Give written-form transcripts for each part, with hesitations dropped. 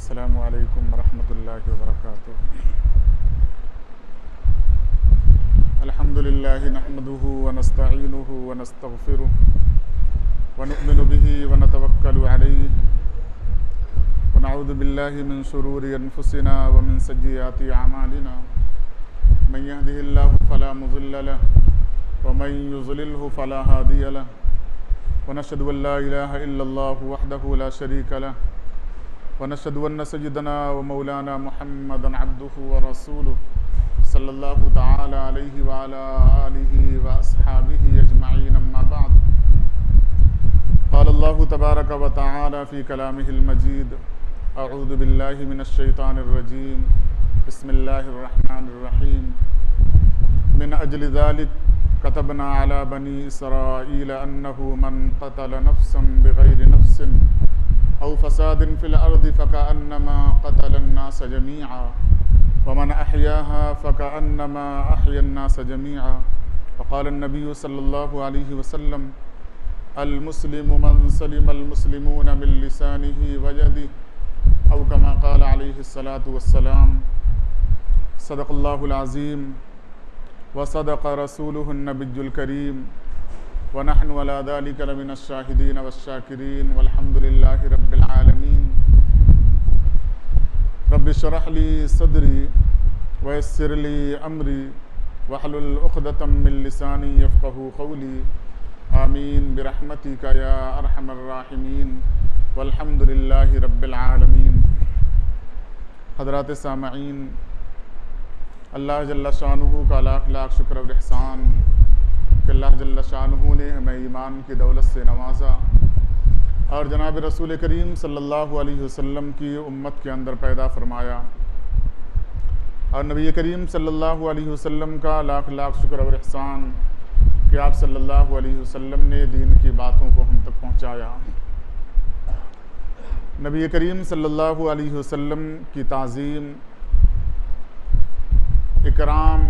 अस्सलामु अलैकुम वरहमतुल्लाहि वबरकातुहू। अल्हम्दुलिल्लाहि नहमदुहु व नस्तईनुहु व नस्तगफिरुहु व नु'मिनु बिही व नतवक्कलु अलैहि व नऊज़ु बिल्लाहि मिन शुरूरि अनफुसिना व मिन सय्यिआति अमालिना। मन यहदिहिल्लाहु फला मुज़िल्ल लहु व मन युज़लिल्हु फला हादिय लहु व नशहदु अन ला इलाहा इल्लल्लाहु वहदहु ला शरीका लहु व नशहदु अन्न सय्यदना व मौलाना मुहम्मदन अब्दुहु व रसूलुहु सल्लल्लाहु तआला अलैहि व अला आलिहि व अस्हाबिहि अजमईन अम्मा बाद। क़ाल अल्लाहु तबारक व तआला फ़ी कलामिहिल मजीद अऊज़ु बिल्लाहि मिनश शैतानिर रजीम बिस्मिल्लाहिर रहमानिर रहीम। मिन अजलि ज़ालिक कतबना अला बनी इसराईल अन्नहु मन क़तल नफ्सन बिग़ैरि नफ्सिन औ फ़सादिन फ़िल अर्दि फ़कअन्नमा क़तलन्नास जमीअन व मन अहयाहा फ़कअन्नमा अहयन्नास जमीअन। फ़क़ाल अन्नबिय्यु सल्लल्लाहु अलैहि वसल्लम अल मुस्लिमु मन सलिमल मुस्लिमून मिन लिसानिही व यदिही औ कमा क़ाल अलैहि सलातु वस्सलाम। सदक़ल्लाहुल अज़ीम व सदक़ रसूलुहुन नबियुल करीम व नहनु अला ज़ालिका लमिनश शाहिदीन वश्शाकिरीन वल्हम्दुलिल्लाहि रब्बिल आलमीन। रब्बि इश्रह ली सदरी व यस्सिर ली अमरी वहलुल उक़दतम मिन लिसानी यफ़क़हू क़ौली आमीन बिरहमतिका या अरहमर राहिमीन वल्हम्दुलिल्लाहि रब्बिल आलमीन। हज़रात सामईन, अल्लाह जल्ल शानुहु का लाख लाख शुक्र और एहसान कि अल्लाह जल्ल शानुहु ने हमें ईमान की दौलत से नवाजा और जनाब रसूल करीम सल्लल्लाहु अलैहि वसल्लम की उम्मत के अंदर पैदा फरमाया और नबी करीम सल्लल्लाहु अलैहि वसल्लम का लाख लाख शुक्र और एहसान कि आप सल्लल्लाहु अलैहि वसल्लम ने दीन की बातों को हम तक पहुँचाया। नबी करीम सल्लल्लाहु अलैहि वसल्लम की ताज़ीम इकराम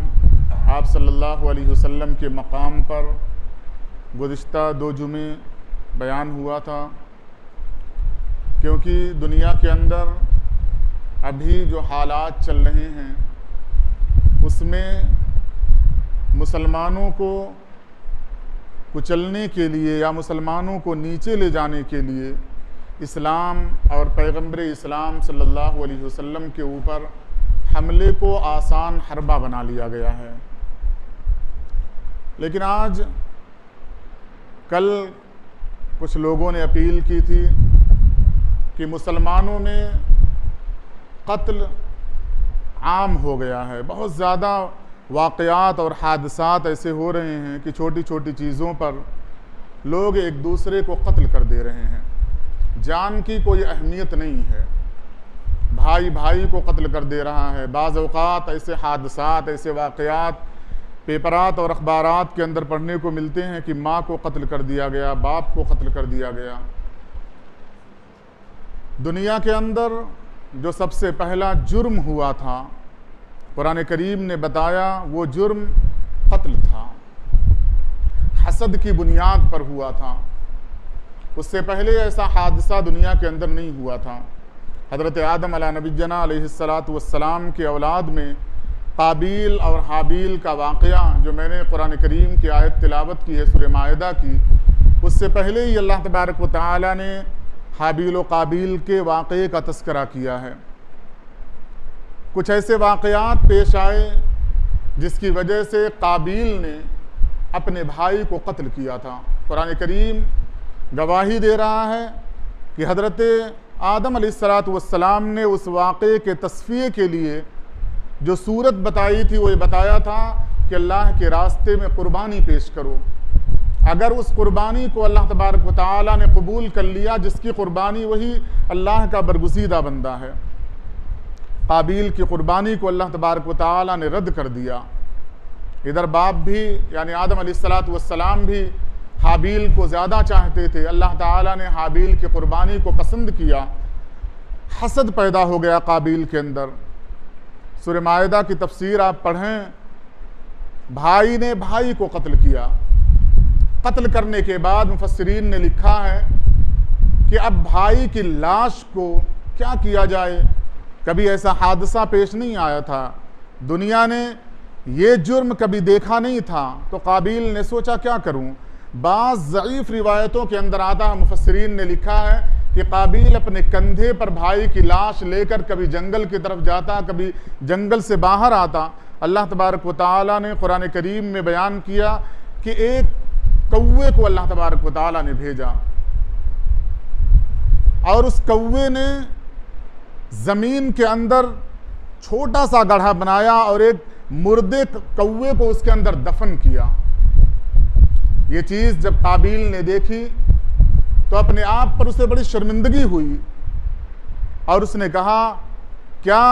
आप सल्लल्लाहु अलैहि वसल्लम के मकाम पर गुज़िश्ता 2 जुमे बयान हुआ था, क्योंकि दुनिया के अंदर अभी जो हालात चल रहे हैं उसमें मुसलमानों को कुचलने के लिए या मुसलमानों को नीचे ले जाने के लिए इस्लाम और पैगम्बर इस्लाम सल्लल्लाहु अलैहि वसल्लम के ऊपर हमले को आसान हरबा बना लिया गया है। लेकिन आज कल कुछ लोगों ने अपील की थी कि मुसलमानों में कत्ल आम हो गया है, बहुत ज़्यादा वाक़यात और हादसात ऐसे हो रहे हैं कि छोटी छोटी चीज़ों पर लोग एक दूसरे को कत्ल कर दे रहे हैं। जान की कोई अहमियत नहीं है, भाई भाई को कत्ल कर दे रहा है। बाज़ औक़ात ऐसे हादसात, ऐसे वाक़यात पेपरात और अखबारात के अंदर पढ़ने को मिलते हैं कि माँ को कत्ल कर दिया गया, बाप को कत्ल कर दिया गया। दुनिया के अंदर जो सबसे पहला जुर्म हुआ था, कुरान करीम ने बताया, वो जुर्म कत्ल था, हसद की बुनियाद पर हुआ था। उससे पहले ऐसा हादसा दुनिया के अंदर नहीं हुआ था। हज़रत आदम अला नबीना अलैहिस्सलातु वस्सलाम के औलाद में काबील और हाबील का वाक़या जो मैंने कुरान करीम की आयत तिलावत की है सूरह माइदा की, उससे पहले ही अल्लाह तबारक व तआला ने हाबील व काबील के वाक़े का तज़किरा किया है। कुछ ऐसे वाक़यात पेश आए जिसकी वजह से काबील ने अपने भाई को कत्ल किया था। कुरान करीम गवाही दे रहा है कि हज़रत आदम अलैहिस्सलातु वस्सलाम ने उस वाक़े के तस्फ़िये के लिए जो सूरत बताई थी वो ये बताया था कि अल्लाह के रास्ते में क़ुरबानी पेश करो। अगर उस क़ुरबानी को अल्लाह तबारक व तआला ने कबूल कर लिया, जिसकी क़ुरबानी वही अल्लाह का बरगुज़ीदा बंदा है, काबील की क़ुरबानी को अल्लाह तबारक व तआला ने रद्द कर दिया। इधर बाप भी यानी आदम अलैहिस्सलातु वस्सलाम भी हाबील को ज़्यादा चाहते थे। अल्लाह ताला ने हाबील की क़ुरबानी को पसंद किया, हसद पैदा हो गया काबील के अंदर। सूरह माइदा की तफसीर आप पढ़ें, भाई ने भाई को कत्ल किया। कत्ल करने के बाद मुफस्सिरीन ने लिखा है कि अब भाई की लाश को क्या किया जाए, कभी ऐसा हादसा पेश नहीं आया था, दुनिया ने ये जुर्म कभी देखा नहीं था। तो काबिल ने सोचा क्या करूं। बाज़ ज़ईफ़ रिवायतों के अंदर आता है, मुफस्सिरीन ने लिखा है कि काबिल अपने कंधे पर भाई की लाश लेकर कभी जंगल की तरफ जाता, कभी जंगल से बाहर आता। अल्लाह तबारक व तआला ने कुरान करीम में बयान किया कि एक कौवे को अल्लाह तबारक व तआला ने भेजा और उस कौवे ने ज़मीन के अंदर छोटा सा गड्ढा बनाया और एक मुर्दे कौवे को उसके अंदर दफन किया। ये चीज़ जब काबिल ने देखी तो अपने आप पर उसे बड़ी शर्मिंदगी हुई और उसने कहा, क्या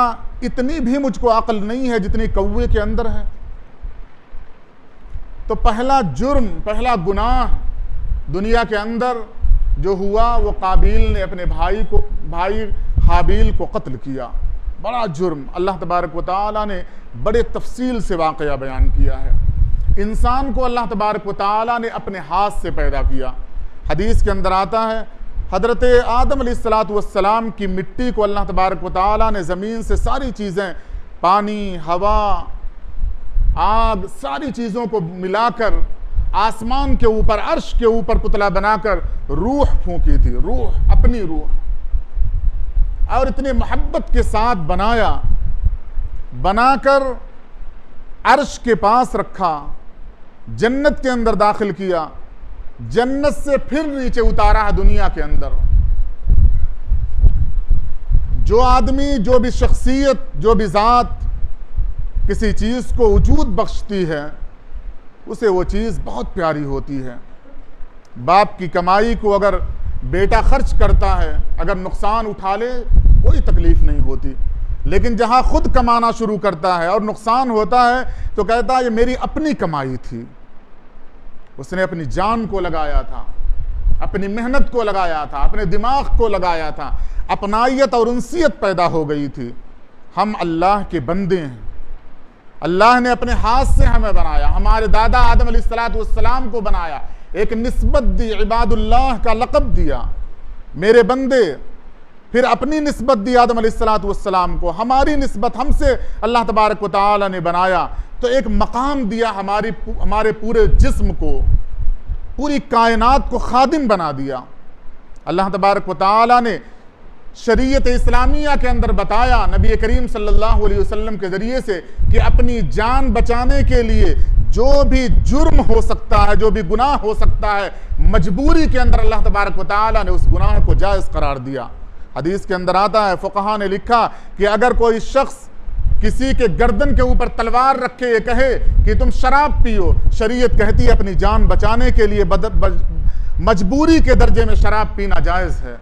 इतनी भी मुझको अक्ल नहीं है जितनी कौवे के अंदर है। तो पहला जुर्म, पहला गुनाह दुनिया के अंदर जो हुआ वो काबिल ने अपने भाई हाबिल को कत्ल किया। बड़ा जुर्म। अल्लाह तबारक व तआला ने बड़े तफसील से वाक़या बयान किया है। इंसान को अल्लाह तबारक व तआला ने अपने हाथ से पैदा किया। हदीस के अंदर आता है, हज़रत आदम अलैहिस्सलातु वस्सलाम की मिट्टी को अल्लाह तबारक व तआला ने ज़मीन से सारी चीज़ें, पानी, हवा, आग, सारी चीज़ों को मिलाकर आसमान के ऊपर, अर्श के ऊपर पुतला बनाकर रूह फूंकी थी, रूह, अपनी रूह, और इतनी मोहब्बत के साथ बनाया, बनाकर अर्श के पास रखा, जन्नत के अंदर दाखिल किया, जन्नत से फिर नीचे उतारा है दुनिया के अंदर। जो आदमी, जो भी शख्सियत, जो भी ज़ात किसी चीज़ को वजूद बख्शती है उसे वो चीज़ बहुत प्यारी होती है। बाप की कमाई को अगर बेटा खर्च करता है, अगर नुकसान उठा ले कोई तकलीफ नहीं होती, लेकिन जहाँ खुद कमाना शुरू करता है और नुकसान होता है तो कहता है ये मेरी अपनी कमाई थी, उसने अपनी जान को लगाया था, अपनी मेहनत को लगाया था, अपने दिमाग को लगाया था, अपनाइयत और उनसियत पैदा हो गई थी। हम अल्लाह के बंदे हैं, अल्लाह ने अपने हाथ से हमें बनाया, हमारे दादा आदम अलैहिस्सलातु वस्सलाम को बनाया, एक निस्बत दी, इबादुल्लाह का लक़ब दिया, मेरे बंदे। फिर अपनी निस्बत दी आदम अलैहिस्सलातु वस्सलाम को, हमारी निस्बत हमसे अल्लाह तबारक व तआला ने बनाया, तो एक मकाम दिया हमारे पूरे जिस्म को, पूरी कायनात को खादिम बना दिया। अल्लाह तबारक व तआला ने शरीयत इस्लामिया के अंदर बताया नबी करीम सल्लल्लाहु अलैहि वसल्लम के ज़रिए से कि अपनी जान बचाने के लिए जो भी जुर्म हो सकता है, जो भी गुनाह हो सकता है, मजबूरी के अंदर अल्लाह तबारक व तआला ने उस गुनाह को जायज़ करार दिया। हदीस के अंदर आता है, फ़ुक़हा ने लिखा कि अगर कोई शख्स किसी के गर्दन के ऊपर तलवार रखे ये कहे कि तुम शराब पियो, शरीयत कहती है अपनी जान बचाने के लिए मजबूरी के दर्जे में शराब पीना जायज़ है,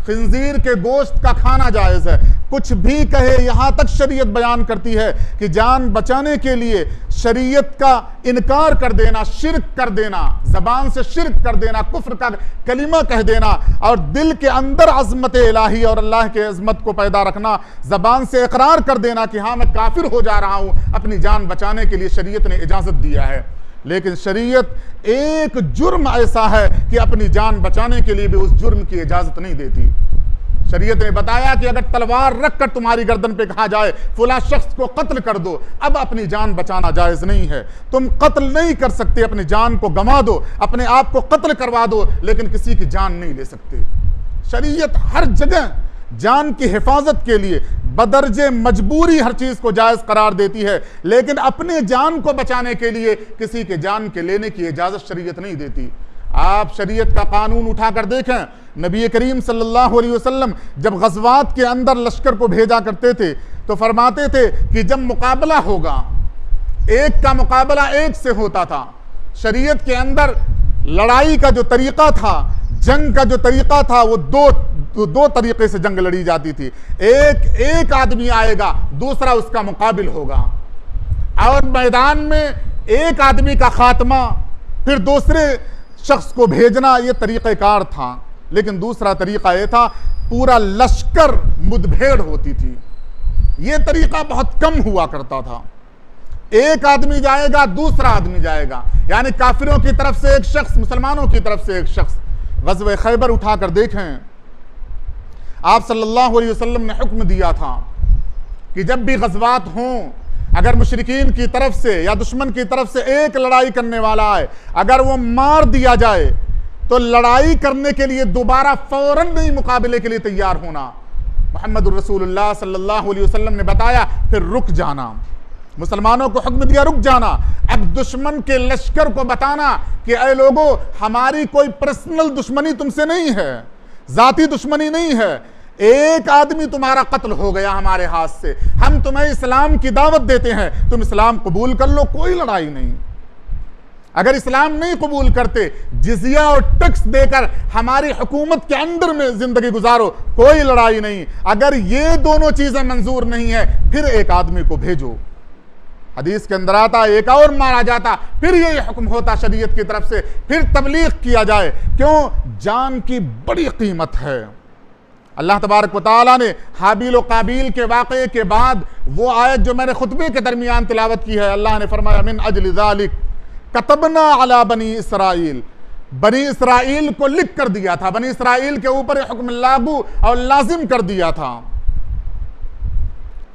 खिंजीर के गोश्त का खाना जायज़ है, कुछ भी कहे। यहाँ तक शरीयत बयान करती है कि जान बचाने के लिए शरीयत का इनकार कर देना, शिर्क कर देना, ज़बान से शिर्क कर देना, कुफ्र का कलिमा कह देना और दिल के अंदर अज़मत इलाही और अल्लाह के अज़मत को पैदा रखना, ज़बान से इकरार कर देना कि हाँ मैं काफिर हो जा रहा हूँ, अपनी जान बचाने के लिए शरीयत ने इजाज़त दिया है। लेकिन शरीयत एक जुर्म ऐसा है कि अपनी जान बचाने के लिए भी उस जुर्म की इजाज़त नहीं देती। शरीयत ने बताया कि अगर तलवार रखकर तुम्हारी गर्दन पे कहा जाए फला शख्स को कत्ल कर दो, अब अपनी जान बचाना जायज़ नहीं है। तुम कत्ल नहीं कर सकते, अपनी जान को गंवा दो, अपने आप को कत्ल करवा दो, लेकिन किसी की जान नहीं ले सकते। शरीयत हर जगह जान की हिफाजत के लिए बदरजे मजबूरी हर चीज को जायज करार देती है, लेकिन अपने जान को बचाने के लिए किसी के जान के लेने की इजाजत शरीयत नहीं देती। आप शरीयत का कानून उठाकर देखें, नबी करीम सल्लल्लाहु अलैहि वसल्लम जब गज़वात के अंदर लश्कर को भेजा करते थे तो फरमाते थे कि जब मुकाबला होगा, एक का मुकाबला एक से होता था। शरीयत के अंदर लड़ाई का जो तरीका था, जंग का जो तरीका था, वो दो तरीके से जंग लड़ी जाती थी। एक आदमी आएगा, दूसरा उसका मुकाबिल होगा, और मैदान में एक आदमी का खात्मा, फिर दूसरे शख्स को भेजना, ये तरीक़ेकार था। लेकिन दूसरा तरीका यह था, पूरा लश्कर मुठभेड़ होती थी। ये तरीका बहुत कम हुआ करता था। एक आदमी जाएगा, दूसरा आदमी जाएगा, यानी काफिरों की तरफ से एक शख्स, मुसलमानों की तरफ से एक शख्स। ग़ज़वे खैबर उठाकर देखें, आप सल्लल्लाहु अलैहि वसल्लम ने हुक्म दिया था कि जब भी गज़वात हों, अगर मुशरिकीन की तरफ से या दुश्मन की तरफ से एक लड़ाई करने वाला आए, अगर वो मार दिया जाए तो लड़ाई करने के लिए दोबारा फौरन नहीं मुकाबले के लिए तैयार होना। मुहम्मदुर रसूलुल्लाह सल्लल्लाहु अलैहि वसल्लम ने बताया फिर रुक जाना, मुसलमानों को हुक्म दिया रुक जाना। अब दुश्मन के लश्कर को बताना कि ऐ लोगों, हमारी कोई पर्सनल दुश्मनी तुमसे नहीं है, जाती दुश्मनी नहीं है, एक आदमी तुम्हारा कत्ल हो गया हमारे हाथ से, हम तुम्हें इस्लाम की दावत देते हैं, तुम इस्लाम कबूल कर लो, कोई लड़ाई नहीं। अगर इस्लाम नहीं कबूल करते, जिजिया और टैक्स देकर हमारी हुकूमत के अंदर में जिंदगी गुजारो, कोई लड़ाई नहीं। अगर ये दोनों चीजें मंजूर नहीं है फिर एक आदमी को भेजो। हदीस के अंदर आता एक और मारा जाता, फिर ये हुक्म होता शरीयत की तरफ से, फिर तबलीग किया जाए। क्यों? जान की बड़ी कीमत है। अल्लाह तबारक व तआला ने हाबील और काबील के वाक़े के बाद वो आयत जो मैंने खुतबे के दरमियान तिलावत की है, अल्लाह ने फरमाया मिन अजल ज़ालिक कतबना अला बनी इसराइल, बनी इसराइल को लिख कर दिया था, बनी इसराइल के ऊपर हुक्म लागू और लाजिम कर दिया था।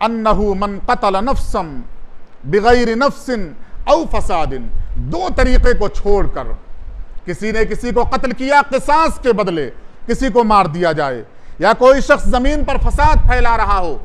अन्नहु मन क़तल नफ्सन बिगैर नफ्सिन औ फसादिन, दो तरीके को छोड़कर किसी ने किसी को कत्ल किया, क़िसास के बदले किसी को मार दिया जाए, या कोई शख्स जमीन पर फसाद फैला रहा हो,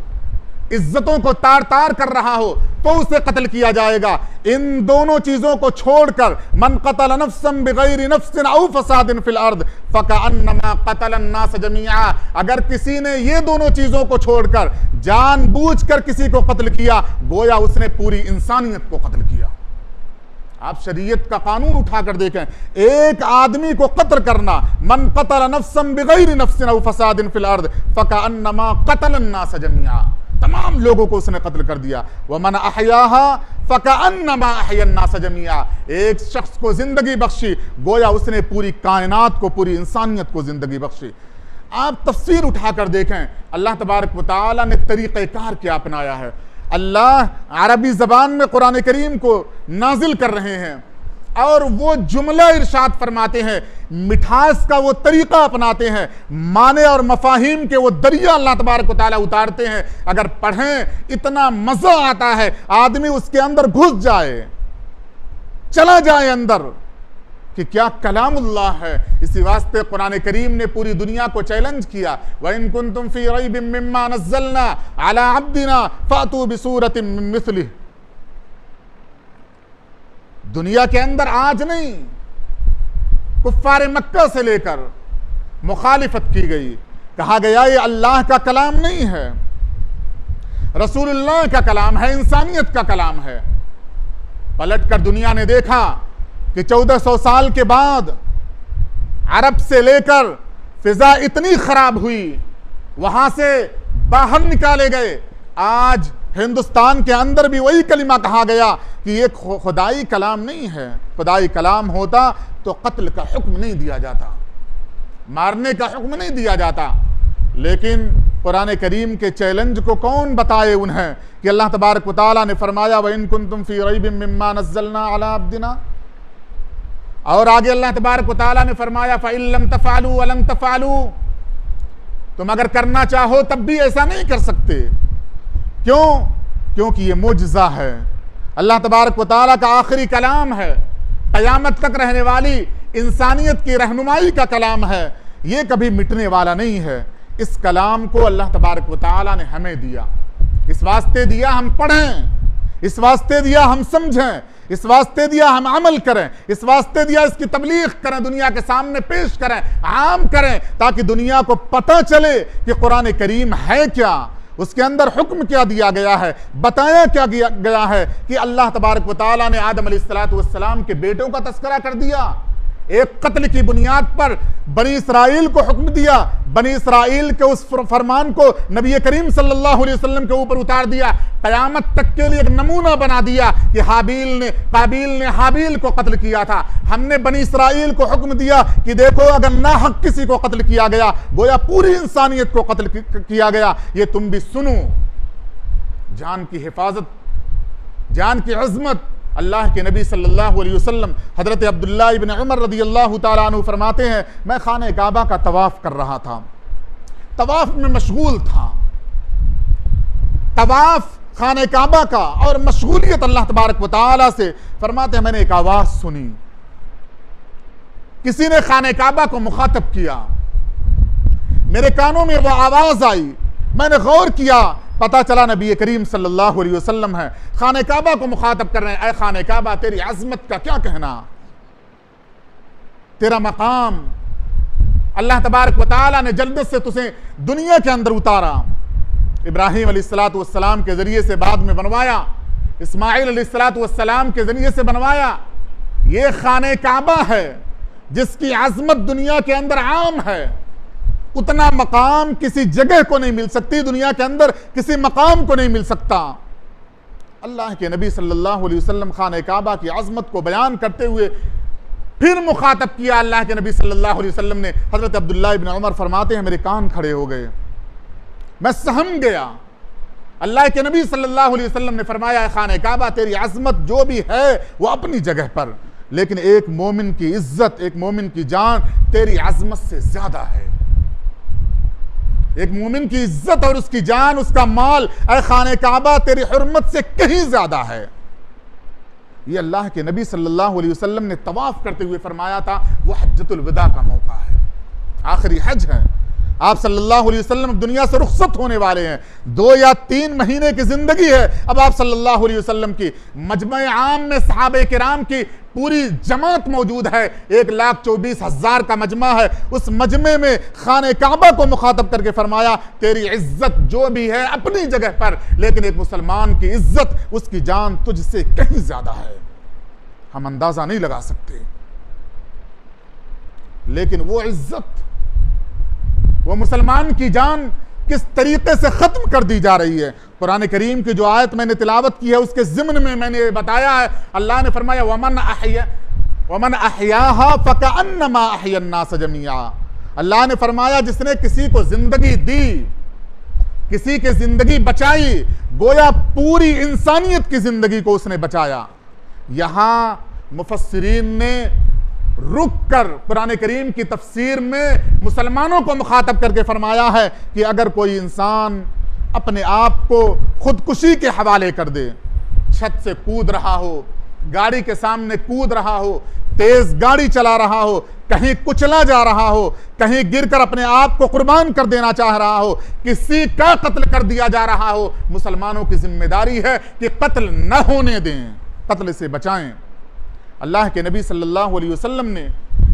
इज्जतों को तार तार कर रहा हो, तो उसे कत्ल किया जाएगा। इन दोनों चीजों को छोड़कर मन क़तल नफ्सन बिगैर नफ्सिन औ फसादिन फिल अर्द फकअन्नमा क़तल अन्नास जमीआ, अगर किसी ने ये दोनों चीजों को छोड़कर जानबूझकर किसी को कत्ल किया, गोया उसने पूरी इंसानियत को कत्ल किया। आप शरीयत का कानून उठाकर देखें, एक आदमी को कत्ल करना, मन क़तल नफ्सन बिगैर नफ्सिन औ फसादिन फिल अर्द फकअन्नमा क़तल अन्नास जमीआ, तमाम लोगों को उसने कत्ल कर दिया। व मन अहयाहा फकअन्नमा अहया अन्नास जमीआ, एक शख्स को जिंदगी बख्शी, गोया उसने पूरी कायनात को, पूरी इंसानियत को जिंदगी बख्शी। आप तफसीर उठाकर देखें, अल्लाह तबारक व तआला ने तरीक़ेकार क्या अपनाया है। अल्लाह अरबी ज़बान में कुरान करीम को नाजिल कर रहे हैं और वो जुमला इरशाद फरमाते हैं, मिठास का वो तरीका अपनाते हैं, माने और मफाहिम के वो दरिया अल्लाह तबारक व तआला उतारते हैं। अगर पढ़ें इतना मज़ा आता है, आदमी उसके अंदर घुस जाए, चला जाए अंदर कि क्या कलामुल्लाह है। इसी वास्ते कुरान करीम ने पूरी दुनिया को चैलेंज किया, व इन कुंतुम फी रैबिम मिम्मा नज़्ज़लना अला अब्दिना फातू बिसूरतिम मिन मिस्लिह। दुनिया के अंदर आज नहीं, कुफ्फार मक्का से लेकर मुखालिफत की गई, कहा गया ये अल्लाह का कलाम नहीं है, रसूलुल्लाह का कलाम है, इंसानियत का कलाम है। पलट कर दुनिया ने देखा कि 1400 साल के बाद अरब से लेकर फिजा इतनी खराब हुई, वहां से बाहर निकाले गए। आज हिंदुस्तान के अंदर भी वही कलिमा कहा गया कि ये खुदाई कलाम नहीं है। खुदाई कलाम होता तो कत्ल का हुक्म नहीं दिया जाता, मारने का हुक्म नहीं दिया जाता। लेकिन कुरान करीम के चैलेंज को कौन बताए उन्हें कि अल्लाह तबारक व तआला ने फरमाया व इन कुंतुम फी रैबिम मिम्मा नज़्ज़लना अला अब्दिना, और आगे अल्लाह तबारक व तआला ने फरमाया फ़इन लम तफ़अलू व लन तफ़अलू, तुम अगर करना चाहो तब भी ऐसा नहीं कर सकते। क्यों? क्योंकि ये मुजज़ा है, अल्लाह तबारक व तआला का आखिरी कलाम है, क़यामत तक रहने वाली इंसानियत की रहनुमाई का कलाम है, ये कभी मिटने वाला नहीं है। इस कलाम को अल्लाह तबारक व तआला ने हमें दिया, इस वास्ते दिया हम पढ़ें, इस वास्ते दिया हम समझें, इस वास्ते दिया हम अमल करें, इस वास्ते दिया इसकी तबलीग करें, दुनिया के सामने पेश करें, आम करें, ताकि दुनिया को पता चले कि कुरान करीम है क्या, उसके अंदर हुक्म क्या दिया गया है, बताया क्या गया है कि अल्लाह तबारक व तआला ने आदम अलैहिस्सलातु वस्सलाम के बेटों का तस्करा कर दिया, एक कत्ल की बुनियाद पर बनी इसराइल को हुक्म दिया, बनी इसराइल के उस फरमान को नबी करीम सल्लल्लाहु अलैहि वसल्लम के ऊपर उतार दिया, क़यामत तक के लिए एक नमूना बना दिया कि काबील ने हाबील को कत्ल किया था। हमने बनी इसराइल को हुक्म दिया कि देखो अगर नाहक किसी को कत्ल किया गया, गोया पूरी इंसानियत को कत्ल किया गया, ये तुम भी सुनो। जान की हिफाजत, जान की अज़मत, अल्लाह के नबी सल्लल्लाहु अलैहि वसल्लम हज़रत अब्दुल्लाह इब्न उमर रज़ियल्लाहु ताला अन्हु फरमाते हैं, मैं खाने काबा का तवाफ़ कर रहा था, तवाफ में मशगूल था। तवाफ खाने काबा का और मशगूलियत अल्लाह तबारक व तआला से। फरमाते हैं मैंने एक आवाज सुनी, किसी ने खाने काबा को मुखातब किया, मेरे कानों में वो आवाज आई, मैंने गौर किया, पता चला नबी करीम सल्लल्लाहु अलैहि वसल्लम है, खाने काबा को मुखातब कर रहे हैं। ऐ खाने काबा, तेरी अजमत का क्या कहना, तेरा मकाम अल्लाह तबारक व तआला ने जन्नत से तुझे दुनिया के अंदर उतारा, इब्राहिम अलैहिस्सलातु वस्सलाम के जरिए से बाद में बनवाया, इस्माइल अलैहिस्सलातु वस्सलाम के जरिए से बनवाया। ये खाने काबा है जिसकी अजमत दुनिया के अंदर आम है, उतना मकाम किसी जगह को नहीं मिल सकती, दुनिया के अंदर किसी मकाम को नहीं मिल सकता। अल्लाह के नबी सल्लल्लाहु अलैहि वसल्लम खाने काबा की अजमत को बयान करते हुए फिर मुखातब किया। अल्लाह के नबी सल्लल्लाहु अलैहि वसल्लम ने, हजरत अब्दुल्लाह इब्न उमर फरमाते हैं मेरे कान खड़े हो गए, मैं सहम गया। अल्लाह के नबी सल्लल्लाहु अलैहि वसल्लम ने फरमाया, खाने काबा तेरी अजमत जो भी है वो अपनी जगह पर, लेकिन एक मोमिन की इज्जत, एक मोमिन की जान तेरी अजमत से ज्यादा है। एक मोमिन की इज्जत और उसकी जान, उसका माल, ऐ खाने काबा तेरी हुर्मत से कहीं ज्यादा है। ये अल्लाह के नबी सल्लल्लाहु अलैहि वसल्लम ने तवाफ करते हुए फरमाया था। वो हज्जतुल विदा का मौका है, आखिरी हज है। आप सल्लल्लाहु अलैहि वसल्लम दुनिया से रुखसत होने वाले हैं, 2 या 3 महीने की जिंदगी है। अब आप सल्लल्लाहु अलैहि वसल्लम की मजमे आम में सहाबे किराम की पूरी जमात मौजूद है, 1,24,000 का मजमा है। उस मजमे में खाने काबा को मुखातब करके फरमाया, तेरी इज्जत जो भी है अपनी जगह पर, लेकिन एक मुसलमान की इज्जत, उसकी जान तुझसे कहीं ज्यादा है। हम अंदाजा नहीं लगा सकते, लेकिन वो इज्जत, वो मुसलमान की जान किस तरीके से खत्म कर दी जा रही है। कुरान करीम की जो आयत मैंने तिलावत की है उसके ज़िम्न में मैंने बताया है, अल्लाह ने फरमाया वमन अहयाहा फकअन्नमा अहया अन्नास जमीआ। अल्लाह ने फरमाया जिसने किसी को जिंदगी दी, किसी की जिंदगी बचाई, गोया पूरी इंसानियत की जिंदगी को उसने बचाया। यहां मुफस्सिरीन ने रुक कर कुरान करीम की तफसीर में मुसलमानों को मुखातब करके फरमाया है कि अगर कोई इंसान अपने आप को खुदकुशी के हवाले कर दे, छत से कूद रहा हो, गाड़ी के सामने कूद रहा हो, तेज गाड़ी चला रहा हो, कहीं कुचला जा रहा हो, कहीं गिरकर अपने आप को कुर्बान कर देना चाह रहा हो, किसी का कत्ल कर दिया जा रहा हो, मुसलमानों की जिम्मेदारी है कि कत्ल न होने दें, कत्ल से बचाएं। अल्लाह के नबी सल्लल्लाहु अलैहि वसल्लम ने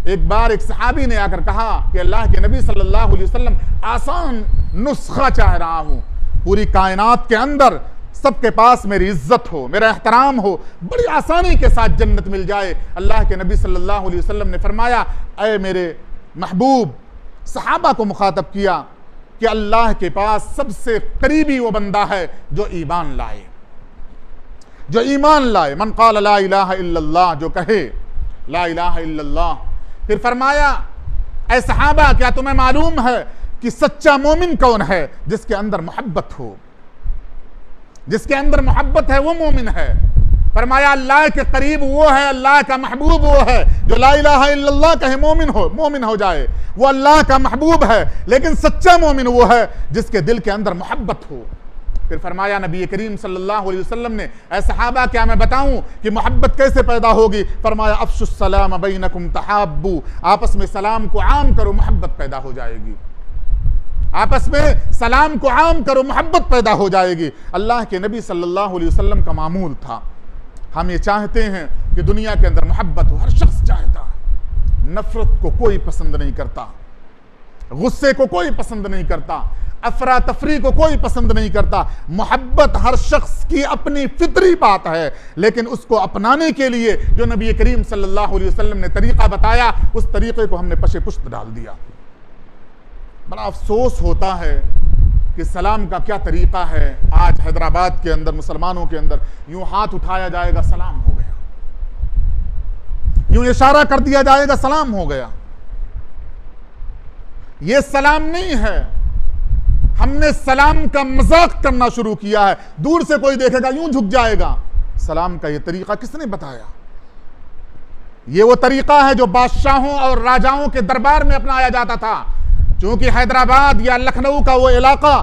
एक बार, एक सहाबी ने आकर कहा कि अल्लाह के नबी सल्लल्लाहु अलैहि वसल्लम, आसान नुस्खा चाह रहा हूं, पूरी कायनात के अंदर सबके पास मेरी इज्जत हो, मेरा एहतराम हो, बड़ी आसानी के साथ जन्नत मिल जाए। अल्लाह के नबी सल्लल्लाहु अलैहि वसल्लम ने फरमाया, ऐ मेरे महबूब, सहाबा को मुखातब किया कि अल्लाह के पास सबसे करीबी वो बंदा है जो ईमान लाए, जो ईमान लाए। मन क़ाल ला इलाहा इल्लल्लाह, जो कहे ला इलाहा इल्लल्लाह। फिर फरमाया, ऐ सहाबा, क्या तुम्हें मालूम है कि सच्चा मोमिन कौन है? जिसके अंदर मोहब्बत हो, जिसके अंदर मोहब्बत है वो मोमिन है। फरमाया, अल्लाह के करीब वो है, अल्लाह का महबूब वो है जो ला इलाहा इल्लल्लाह कहे मोमिन हो जाए, वो अल्लाह का महबूब है। लेकिन सच्चा मोमिन वो है जिसके दिल के अंदर मोहब्बत हो। फिर फरमाया नबी करीम सल्लल्लाहु अलैहि वसल्लम ने, ऐ सहाबा, क्या मैं बताऊं कि मोहब्बत कैसे पैदा होगी? फरमाया, अफ़शुस सलाम बैनकुम तहाब्बू, आपस में सलाम को आम करो, मोहब्बत पैदा हो जाएगी। आपस में सलाम को आम करो, मोहब्बत पैदा हो जाएगी। अल्लाह के नबी सल्लल्लाहु अलैहि वसल्लम का मामूल था। हम ये चाहते हैं कि दुनिया के अंदर मोहब्बत हो, हर शख्स चाहता है। नफरत को कोई पसंद नहीं करता, गुस्से को कोई पसंद नहीं करता, अफरा तफरी को कोई पसंद नहीं करता। मोहब्बत हर शख्स की अपनी फितरी बात है, लेकिन उसको अपनाने के लिए जो नबी करीम सल्लल्लाहु अलैहि वसल्लम ने तरीका बताया, उस तरीके को हमने पशे पुष्ट डाल दिया। बड़ा अफसोस होता है कि सलाम का क्या तरीका है। आज हैदराबाद के अंदर मुसलमानों के अंदर यूं हाथ उठाया जाएगा, सलाम हो गया, यूं इशारा कर दिया जाएगा, सलाम हो गया। यह सलाम नहीं है, हमने सलाम का मजाक करना शुरू किया है। दूर से कोई देखेगा यूं झुक जाएगा। सलाम का यह तरीका किसने बताया? यह वो तरीका है जो बादशाहों और राजाओं के दरबार में अपनाया जाता था। चूंकि हैदराबाद या लखनऊ का वो इलाका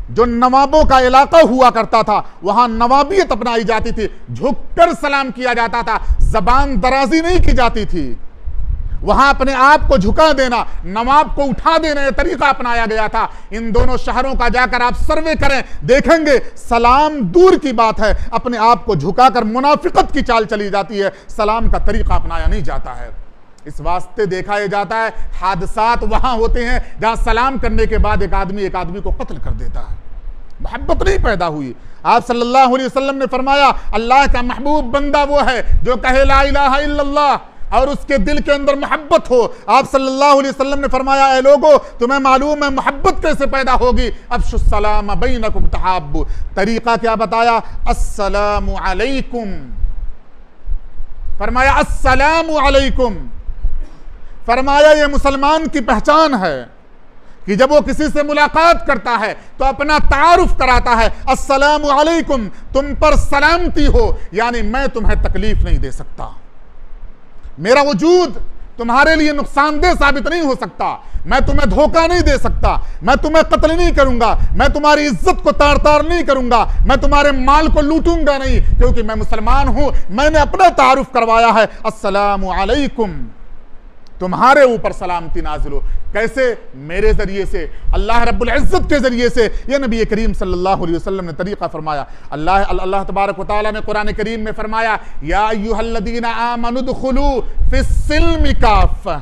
जो नवाबों का इलाका हुआ करता था, वहां नवाबियत अपनाई जाती थी, झुककर सलाम किया जाता था, जबान दराजी नहीं की जाती थी। वहां अपने आप को झुका देना, नवाब को उठा देना, यह तरीका अपनाया गया था। इन दोनों शहरों का जाकर आप सर्वे करें, देखेंगे सलाम दूर की बात है, अपने आप को झुकाकर मुनाफिकत की चाल चली जाती है, सलाम का तरीका अपनाया नहीं जाता है। इस वास्ते देखा यह जाता है हादसात वहां होते हैं जहां सलाम करने के बाद एक आदमी को कत्ल कर देता है। मोहब्बत नहीं पैदा हुई। आप सल्लल्लाहु अलैहि वसल्लम ने फरमाया, अल्लाह का महबूब बंदा वो है जो कहे ला इलाहा इल्लल्लाह और उसके दिल के अंदर मोहब्बत हो। आप सल्लल्लाहु अलैहि वसल्लम ने फरमाया, ऐ लोगो तुम्हें मालूम है मोहब्बत कैसे पैदा होगी? अफ्शुस सलाम बैनकुम तहाब्बु। तरीका क्या बताया? अस्सलामु अलैकुम। फरमाया अस्सलामु अलैकुम। फरमाया ये मुसलमान की पहचान है कि जब वो किसी से मुलाकात करता है तो अपना तारुफ कराता है, अस्सलामु अलैकुम, तुम पर सलामती हो, यानी मैं तुम्हें तकलीफ नहीं दे सकता, मेरा वजूद तुम्हारे लिए नुकसानदेह साबित नहीं हो सकता, मैं तुम्हें धोखा नहीं दे सकता, मैं तुम्हें कत्ल नहीं करूंगा, मैं तुम्हारी इज्जत को तार तार नहीं करूंगा, मैं तुम्हारे माल को लूटूंगा नहीं, क्योंकि मैं मुसलमान हूं, मैंने अपना तारुफ करवाया है, अस्सलामु अलैकुम, तुम्हारे ऊपर सलामती नाजिल हो। कैसे? मेरे जरिए से, अल्लाह रब्बुल इज्जत के जरिए से। यह नबी करीम सल्लल्लाहु अलैहि वसल्लम ने तरीका फरमाया। अल्लाह तबारक व तआला ने कुरान करीम में फरमाया, या अय्युहल्लज़ीना आमनु दुखुलू फिस्सिल्मि काफ़्फ़ा,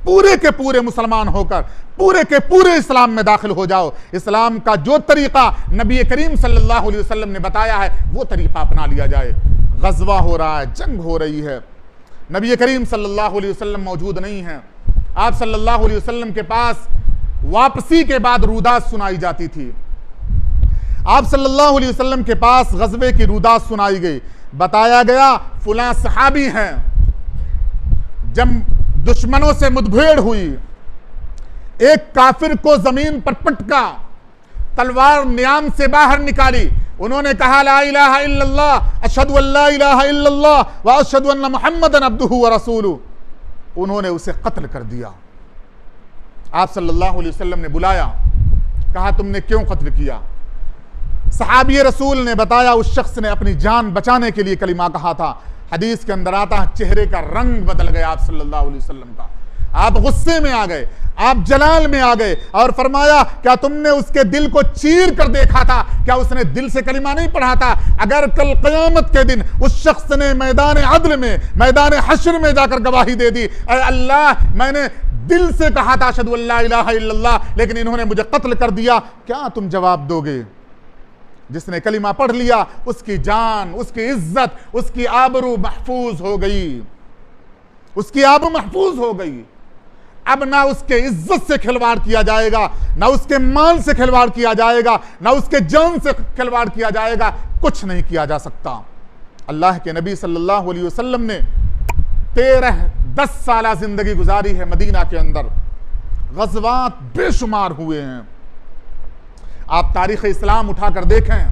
पूरे के पूरे मुसलमान होकर पूरे के पूरे इस्लाम में दाखिल हो जाओ। इस्लाम का जो तरीका नबी करीम सल्लल्लाहु अलैहि वसल्लम ने बताया है वो तरीका अपना लिया जाए। गज़वा हो रहा है, जंग हो रही है, नबी करीम सल्लल्लाहु अलैहि वसल्लम मौजूद नहीं हैं। आप सल्लल्लाहु अलैहि वसल्लम के पास वापसी के बाद रूदात सुनाई जाती थी। आप सल्लल्लाहु अलैहि वसल्लम के पास गज़वे की रूदात सुनाई गई। बताया गया फुला सहाबी हैं, जब दुश्मनों से मुठभेड़ हुई, एक काफिर को जमीन पर पटका, तलवार नियाम से बाहर निकाली, उन्होंने कहा ला इलाहा इल्लल्लाह अशहदु अल्ला इलाहा इल्लल्लाह व अशहदु अन्ना मुहम्मदन अब्दुहु व रसूलुहु। उन्होंने उसे कत्ल कर दिया। आप सल्लल्लाहु अलैहि वसल्लम ने बुलाया, कहा तुमने क्यों कत्ल किया? सहाबी रसूल ने बताया, उस शख्स ने अपनी जान बचाने के लिए कलिमा कहा था। हदीस के अंदर आता, चेहरे का रंग बदल गया आप सल्लल्लाहु अलैहि वसल्लम का, आप गुस्से में आ गए, आप जलाल में आ गए, और फरमाया क्या तुमने उसके दिल को चीर कर देखा था? क्या उसने दिल से कलिमा नहीं पढ़ा था? अगर कल क़यामत के दिन उस शख्स ने मैदान अदल में, मैदान हश्र में जाकर गवाही दे दी, ऐ अल्लाह मैंने दिल से कहा था अशहदु अल्ला इलाहा इल्लल्लाह, लेकिन इन्होंने मुझे कत्ल कर दिया, क्या तुम जवाब दोगे? जिसने कलिमा पढ़ लिया उसकी जान, उसकी इज्जत, उसकी आबरू महफूज हो गई, उसकी आबरू महफूज हो गई। अब ना उसके इज्जत से खिलवाड़ किया जाएगा, ना उसके माल से खिलवाड़ किया जाएगा, ना उसके जान से खिलवाड़ किया जाएगा, कुछ नहीं किया जा सकता। अल्लाह के नबी सल्लल्लाहु अलैहि वसल्लम ने 10 साल जिंदगी गुजारी है मदीना के अंदर, गज़वात बेशुमार हुए हैं, आप तारीख इस्लाम उठाकर देखें,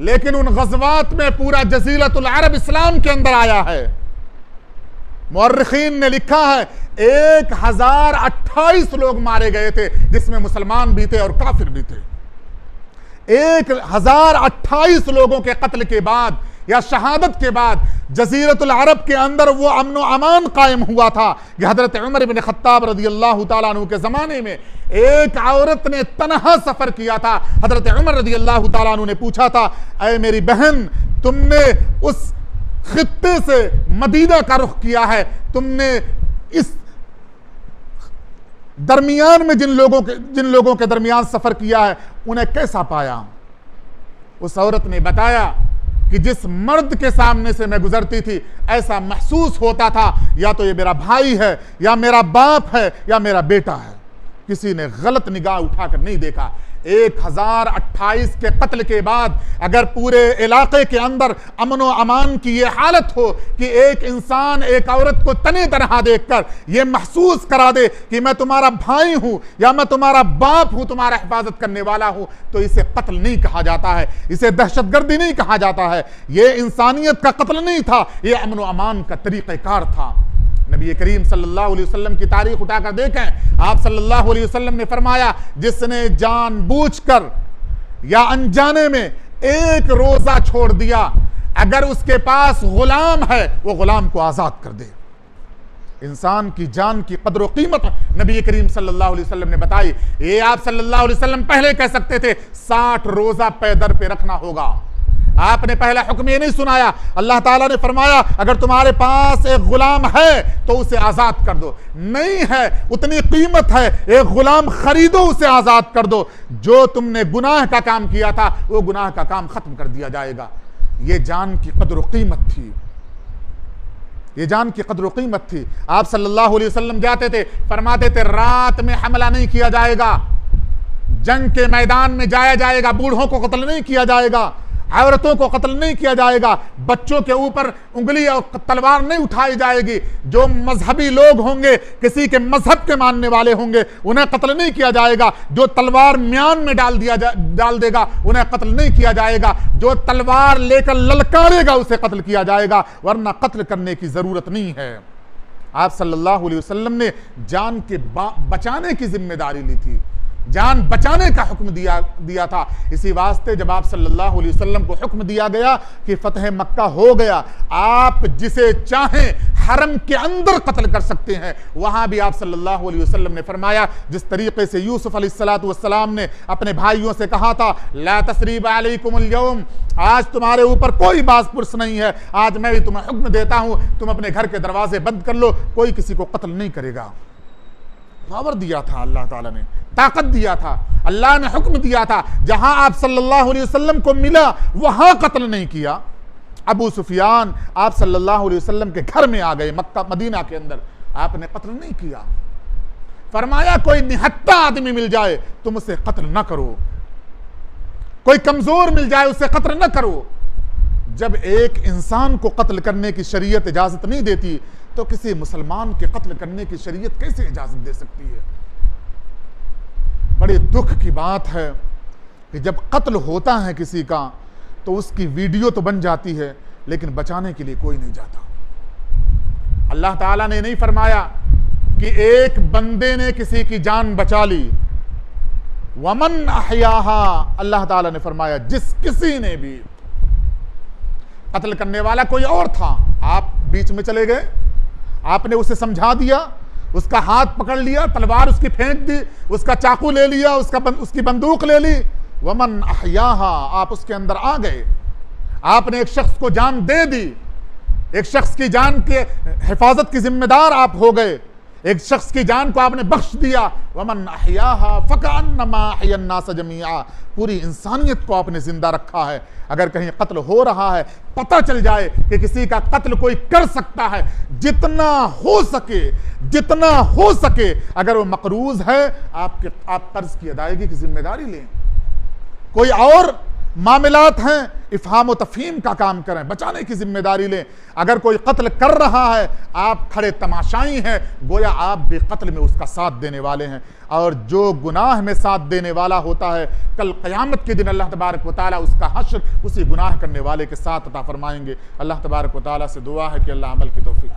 लेकिन उन गज़वात में पूरा जज़ीरतुल अरब इस्लाम के अंदर आया है। मुअर्रिखीन ने लिखा है 1028 लोग मारे गए थे, जिसमें मुसलमान भी थे और काफिर भी थे। 1028 लोगों के कत्ल के बाद या शहादत के बाद जज़ीरतुल अरब के अंदर वो अमन व अमान कायम हुआ था कि हजरत उमर इब्न खत्ताब रज़ियल्लाहु ताला अन्हु के ज़माने में एक औरत ने तन्हा सफ़र किया था। हजरत उमर रज़ियल्लाहु ताला अन्हु ने पूछा था, ऐ मेरी बहन, तुमने उस खित्ते से मदीना का रुख किया है, तुमने इस दरमियान में जिन लोगों के दरमियान सफ़र किया है उन्हें कैसा पाया? उस औरत ने बताया कि जिस मर्द के सामने से मैं गुजरती थी ऐसा महसूस होता था या तो ये मेरा भाई है या मेरा बाप है या मेरा बेटा है, किसी ने गलत निगाह उठाकर नहीं देखा। 1028 के कत्ल के बाद अगर पूरे इलाके के अंदर अमन व अमान की ये हालत हो कि एक इंसान एक औरत को तने तनहा देखकर ये महसूस करा दे कि मैं तुम्हारा भाई हूं या मैं तुम्हारा बाप हूं, तुम्हारा हिफाजत करने वाला हूं, तो इसे कत्ल नहीं कहा जाता है, इसे दहशतगर्दी नहीं कहा जाता है। ये इंसानियत का कत्ल नहीं था, ये अमन व अमान का तरीक़ेकार था। नबी करीम सल्लल्लाहु अलैहि वसल्लम की तारीख उठाकर देखें, आप सल्लल्लाहु अलैहि वसल्लम ने फरमाया, जिसने जानबूझकर या अनजाने में एक रोजा छोड़ दिया, अगर उसके पास गुलाम है वो गुलाम को आजाद कर दे। इंसान की जान की कद्र कीमत नबी करीम सल्लल्लाहु अलैहि वसल्लम ने बताई। ये आप सल्लल्लाहु अलैहि वसल्लम पहले कह सकते थे 60 रोजा पैदर पे रखना होगा, आपने पहला हुक्म ये नहीं सुनाया। अल्लाह ताला ने फरमाया, अगर तुम्हारे पास एक गुलाम है तो उसे आजाद कर दो, नहीं है उतनी कीमत है, एक गुलाम खरीदो, उसे आजाद कर दो, जो तुमने गुनाह का काम किया था वो गुनाह का काम खत्म कर दिया जाएगा। ये जान की कद्र कीमत थी, ये जान की कद्र कीमत थी। आप सल्लल्लाहु अलैहि वसल्लम जाते थे, फरमाते थे रात में हमला नहीं किया जाएगा, जंग के मैदान में जाया जाएगा, बूढ़ों को कत्ल नहीं किया जाएगा, औरतों को कत्ल नहीं किया जाएगा, बच्चों के ऊपर उंगली और तलवार नहीं उठाई जाएगी, जो मजहबी लोग होंगे, किसी के मजहब के मानने वाले होंगे, उन्हें कत्ल नहीं किया जाएगा, जो तलवार म्यान में डाल देगा उन्हें कत्ल नहीं किया जाएगा, जो तलवार लेकर ललकारेगा उसे कत्ल किया जाएगा, वरना कत्ल करने की जरूरत नहीं है। आप सल्लल्लाहु अलैहि वसल्लम ने जान के बचाने की जिम्मेदारी ली थी, जान बचाने का हुक्म दिया था। इसी वास्ते जब आप सल्लल्लाहु अलैहि वसल्लम को हुक्म दिया गया कि फतह मक्का हो गया, आप जिसे चाहें हरम के अंदर कत्ल कर सकते हैं, वहां भी आप सल्लल्लाहु अलैहि वसल्लम ने फरमाया, जिस तरीके से यूसुफ अलैहिस्सलातु वस्सलाम ने अपने भाइयों से कहा था, ला तसरीब अलैकुमुल यौम, आज तुम्हारे ऊपर कोई बास पुर्स नहीं है, आज मैं भी तुम्हें हुक्म देता हूं, तुम अपने घर के दरवाजे बंद कर लो, कोई किसी को कत्ल नहीं करेगा। पावर दिया था अल्लाह ताला ने, ताकत दिया था, अल्लाह ने हुक्म दिया था, जहां आप सल्लल्लाहु अलैहि वसल्लम को मिला वहां कत्ल नहीं किया। अबू सुफियान आप सल्लल्लाहु अलैहि वसल्लम के घर में आ गए, मक्का मदीना के अंदर, आपने कत्ल नहीं किया। फरमाया कोई निहत्ता आदमी मिल जाए तुम उसे कत्ल न करो, कोई कमजोर मिल जाए उसे कत्ल न करो। जब एक इंसान को कत्ल करने की शरीयत इजाजत नहीं देती तो किसी मुसलमान के कत्ल करने की शरीयत कैसे इजाजत दे सकती है। बड़े दुख की बात है कि जब कत्ल होता है किसी का तो उसकी वीडियो तो बन जाती है, लेकिन बचाने के लिए कोई नहीं जाता। अल्लाह ताला ने नहीं फरमाया कि एक बंदे ने किसी की जान बचा ली, वमन अहयाहा, अल्लाह ताला ने फरमाया जिस किसी ने भी, कत्ल करने वाला कोई और था, आप बीच में चले गए, आपने उसे समझा दिया, उसका हाथ पकड़ लिया, तलवार उसकी फेंक दी, उसका चाकू ले लिया, उसकी बंदूक ले ली, वमन अहयाहा, आप उसके अंदर आ गए, आपने एक शख्स को जान दे दी, एक शख्स की जान के हिफाजत की जिम्मेदार आप हो गए, एक शख्स की जान को आपने बख्श दिया। वमन अहयाहा फकअन्नमा अहयन्नास जमीआ, पूरी इंसानियत को आपने जिंदा रखा है। अगर कहीं कत्ल हो रहा है, पता चल जाए कि किसी का कत्ल कोई कर सकता है, जितना हो सके अगर वो मकरूज है, आप कर्ज की अदायगी की जिम्मेदारी लें। कोई और मामलात हैं, इफ़हाम व तफ़हीम का काम करें, बचाने की जिम्मेदारी लें। अगर कोई कत्ल कर रहा है, आप खड़े तमाशाई हैं, गोया आप भी कत्ल में उसका साथ देने वाले हैं। और जो गुनाह में साथ देने वाला होता है, कल क़यामत के दिन अल्लाह तबारक व तआला उसका हश्र उसी गुनाह करने वाले के साथ अता फरमाएंगे। अल्लाह तबारक व तआला से दुआ है कि अल्लाह अमल की तौफीक।